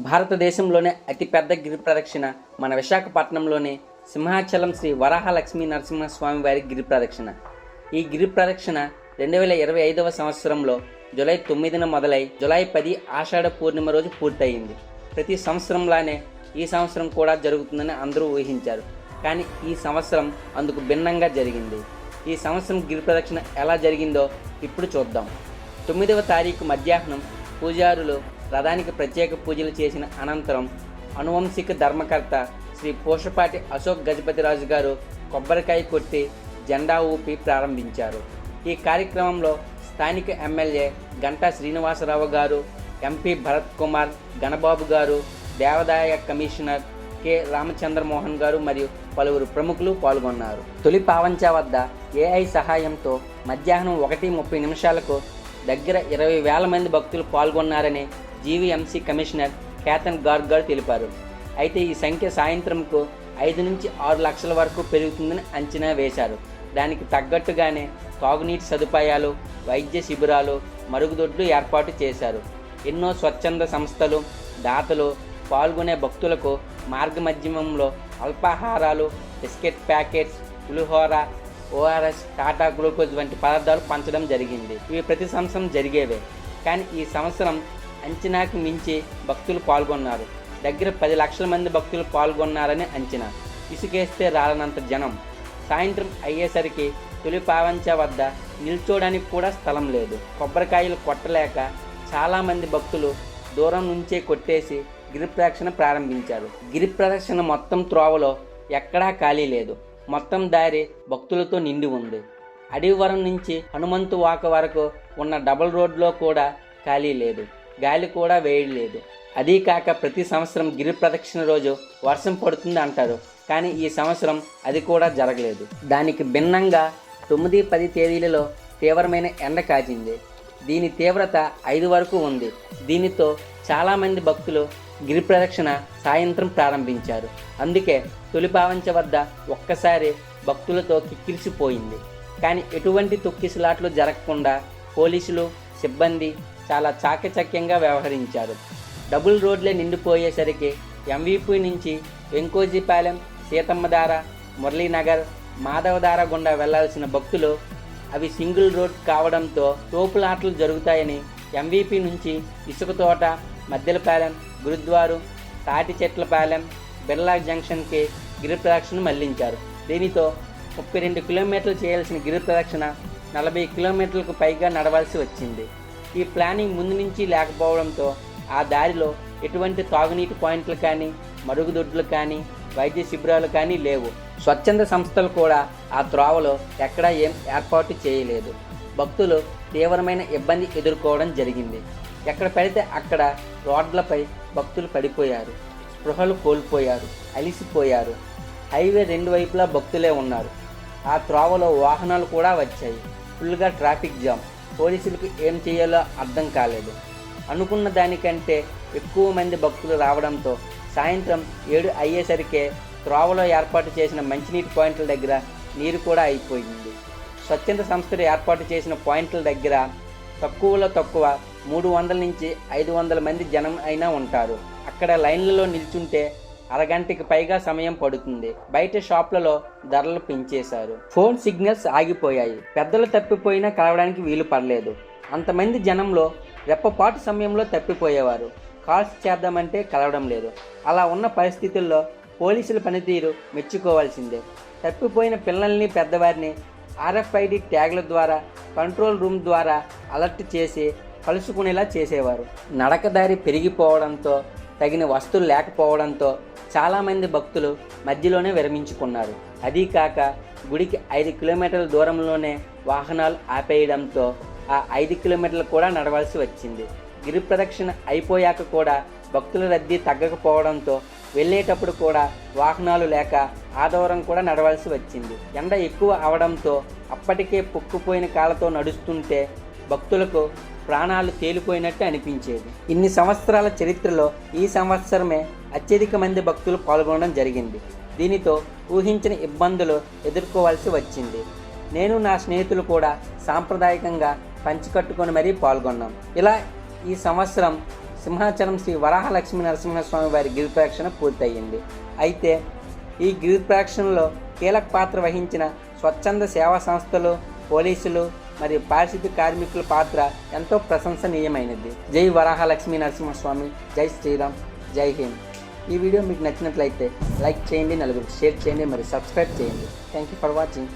భారతదేశంలోనే అతిపెద్ద గిరి ప్రదక్షిణ మన విశాఖపట్నంలోని సింహాచలం శ్రీ వరాహ లక్ష్మీ నరసింహస్వామి వారి గిరి ప్రదక్షిణ. ఈ గిరి ప్రదక్షిణ 2025వ సంవత్సరంలో జూలై 9న మొదలై జూలై 10 ఆషాఢ పూర్ణిమ రోజు పూర్తయింది. ప్రతి సంవత్సరంలానే ఈ సంవత్సరం కూడా జరుగుతుందని అందరూ ఊహించారు. కానీ ఈ సంవత్సరం అందుకు భిన్నంగా జరిగింది. ఈ సంవత్సరం గిరి ప్రదక్షిణ ఎలా జరిగిందో ఇప్పుడు చూద్దాం. 9వ తారీఖు మధ్యాహ్నం పూజారులు రథానికి ప్రత్యేక పూజలు చేసిన అనంతరం అనువంశిక ధర్మకర్త శ్రీ పోషపాటి అశోక్ గజపతిరాజు గారు కొబ్బరికాయ కొట్టి జెండా ఊపి ప్రారంభించారు. ఈ కార్యక్రమంలో స్థానిక ఎమ్మెల్యే గంటా శ్రీనివాసరావు గారు, ఎంపీ భరత్ కుమార్, గణబాబు గారు, దేవాదాయ కమిషనర్ కె రామచంద్రమోహన్ గారు మరియు పలువురు ప్రముఖులు పాల్గొన్నారు. తొలి పావంచా వద్ద ఏఐ సహాయంతో మధ్యాహ్నం 1:30 దగ్గర 20,000 మంది భక్తులు పాల్గొన్నారని జీవీఎంసీ కమిషనర్ కేతన్ గార్గ్ గారు తెలిపారు. అయితే ఈ సంఖ్య సాయంత్రంకు 5 నుంచి 6 లక్షల వరకు పెరుగుతుందని అంచనా వేశారు. దానికి తగ్గట్టుగానే తాగునీటి సదుపాయాలు, వైద్య శిబిరాలు, మరుగుదొడ్లు ఏర్పాటు చేశారు. ఎన్నో స్వచ్ఛంద సంస్థలు, దాతలు పాల్గొనే భక్తులకు మార్గమధ్యమంలో అల్పాహారాలు, బిస్కెట్ ప్యాకెట్స్, పులిహోర, ఓఆర్ఎస్, టాటా గ్లూకోజ్ వంటి పదార్థాలు పంచడం జరిగింది. ఇవి ప్రతి సంవత్సరం జరిగేవే, కానీ ఈ సంవత్సరం అంచనాకు మించి భక్తులు పాల్గొన్నారు. దగ్గర 10 లక్షల మంది భక్తులు పాల్గొన్నారని అంచనా. ఇసుకేస్తే రాలనంత జనం. సాయంత్రం అయ్యేసరికి తొలి పావంచా వద్ద నిల్చోడానికి కూడా స్థలం లేదు. కొబ్బరికాయలు కొట్టలేక చాలామంది భక్తులు దూరం నుంచే కొట్టేసి గిరి ప్రదక్షిణ ప్రారంభించారు. గిరి ప్రదక్షిణ మొత్తం త్రోవలో ఎక్కడా ఖాళీ లేదు. మొత్తం దారి భక్తులతో నిండి ఉంది. అడవివరం నుంచి హనుమంతు వాక వరకు ఉన్న డబుల్ రోడ్లో కూడా ఖాళీ లేదు. గాలి కూడా వేయలేదు. అదీ కాక ప్రతి సంవత్సరం గిరి ప్రదక్షిణ రోజు వర్షం పడుతుంది అంటారు, కానీ ఈ సంవత్సరం అది కూడా జరగలేదు. దానికి భిన్నంగా 9, 10 తేదీలలో తీవ్రమైన ఎండ కాచింది. దీని తీవ్రత 5 వరకు ఉంది. దీనితో చాలామంది భక్తులు గిరి ప్రదక్షిణ సాయంత్రం ప్రారంభించారు. అందుకే తొలి పావంచ వద్ద ఒక్కసారి భక్తులతో కిక్కిరిసిపోయింది. కానీ ఎటువంటి తొక్కిసలాట్లు జరగకుండా పోలీసులు, సిబ్బంది చాలా చాకచక్యంగా వ్యవహరించారు. డబుల్ రోడ్లే నిండిపోయేసరికి ఎంవీపీ నుంచి వెంకోజీపాలెం, సీతమ్మధార, మురళీనగర్, మాధవధార గుండా వెళ్లాల్సిన భక్తులు అవి సింగిల్ రోడ్ కావడంతో తోపులాటలు జరుగుతాయని ఎంవీపీ నుంచి ఇసుకతోట, మద్దెలపాలెం, గురుద్వారు, తాటి చెట్లపాలెం, బిర్లా జంక్షన్కి గిరి ప్రదక్షిణ మళ్లించారు. దీనితో 32 కిలోమీటర్లు చేయాల్సిన గిరి ప్రదక్షిణ 40 కిలోమీటర్లకు పైగా నడవాల్సి వచ్చింది. ఈ ప్లానింగ్ ముందు నుంచి లేకపోవడంతో ఆ దారిలో ఎటువంటి తాగునీటి పాయింట్లు కానీ, మరుగుదొడ్లు కానీ, వైద్య శిబిరాలు కానీ లేవు. స్వచ్ఛంద సంస్థలు కూడా ఆ త్రోవలో ఎక్కడా ఏం ఏర్పాటు చేయలేదు. భక్తులు తీవ్రమైన ఇబ్బంది ఎదుర్కోవడం జరిగింది. ఎక్కడ పడితే అక్కడ రోడ్లపై భక్తులు పడిపోయారు, స్పృహలు కోల్పోయారు, అలిసిపోయారు. హైవే 2 వైపులా భక్తులే ఉన్నారు. ఆ త్రోవలో వాహనాలు కూడా వచ్చాయి. ఫుల్గా ట్రాఫిక్ జామ్. పోలీసులకు ఏం చేయాలో అర్థం కాలేదు. అనుకున్న దానికంటే ఎక్కువ మంది భక్తులు రావడంతో సాయంత్రం 7 అయ్యేసరికే త్రోవలో ఏర్పాటు చేసిన మంచినీటి పాయింట్ల దగ్గర నీరు కూడా అయిపోయింది. స్వచ్ఛంద సంస్థలు ఏర్పాటు చేసిన పాయింట్ల దగ్గర తక్కువలో తక్కువ 300 నుంచి 500 మంది జనం అయినా ఉంటారు. అక్కడ లైన్లలో నిల్చుంటే అరగంటకి పైగా సమయం పడుతుంది. బయట షాప్లలో ధరలు పెంచేశారు. ఫోన్ సిగ్నల్స్ ఆగిపోయాయి. పెద్దలు తప్పిపోయినా కలవడానికి వీలు పడలేదు. అంతమంది జనంలో రెప్పపాటు సమయంలో తప్పిపోయేవారు. కాల్స్ చేద్దామంటే కలవడం లేదు. అలా ఉన్న పరిస్థితుల్లో పోలీసుల పనితీరు మెచ్చుకోవాల్సిందే. తప్పిపోయిన పిల్లల్ని, పెద్దవారిని RFID ట్యాగ్ల ద్వారా కంట్రోల్ రూమ్ ద్వారా అలర్ట్ చేసి కలుసుకునేలా చేసేవారు. నడకదారి పెరిగిపోవడంతో, తగిన వస్తువులు లేకపోవడంతో చాలామంది భక్తులు మధ్యలోనే విరమించుకున్నారు. అదీ కాక గుడికి 5 కిలోమీటర్ల దూరంలోనే వాహనాలు ఆపేయడంతో ఆ 5 కిలోమీటర్లు కూడా నడవాల్సి వచ్చింది. గిరి ప్రదక్షిణ అయిపోయాక కూడా భక్తుల రద్దీ తగ్గకపోవడంతో వెళ్ళేటప్పుడు కూడా వాహనాలు లేక ఆ దూరం కూడా నడవాల్సి వచ్చింది. ఎండ ఎక్కువ అవడంతో అప్పటికే పొక్కుపోయిన కాళ్ళతో నడుస్తుంటే భక్తులకు ప్రాణాలు తేలిపోయినట్టు అనిపించేది. ఇన్ని సంవత్సరాల చరిత్రలో ఈ సంవత్సరమే అత్యధిక మంది భక్తులు పాల్గొనడం జరిగింది. దీనితో ఊహించని ఇబ్బందులు ఎదుర్కోవాల్సి వచ్చింది. నేను, నా స్నేహితులు కూడా సాంప్రదాయకంగా పంచికట్టుకొని మరీ పాల్గొన్నాం. ఇలా ఈ సంవత్సరం సింహాచలం శ్రీ వరాహ లక్ష్మీ నరసింహస్వామి వారి గిరి ప్రదక్షిణ పూర్తయింది. అయితే ఈ గిరి ప్రదక్షిణలో కీలక పాత్ర వహించిన స్వచ్ఛంద సేవా సంస్థలు, పోలీసులు మరియు పారిశుద్ధ్య కార్మికుల పాత్ర ఎంతో ప్రశంసనీయమైనది. జై వరాహ లక్ష్మీ నరసింహస్వామి, జై శ్రీరామ్, జై హింద్. ఈ వీడియో మీకు నచ్చినట్లయితే లైక్ చేయండి, నలుగురికి షేర్ చేయండి, మరియు సబ్స్క్రైబ్ చేయండి. Thank you for watching.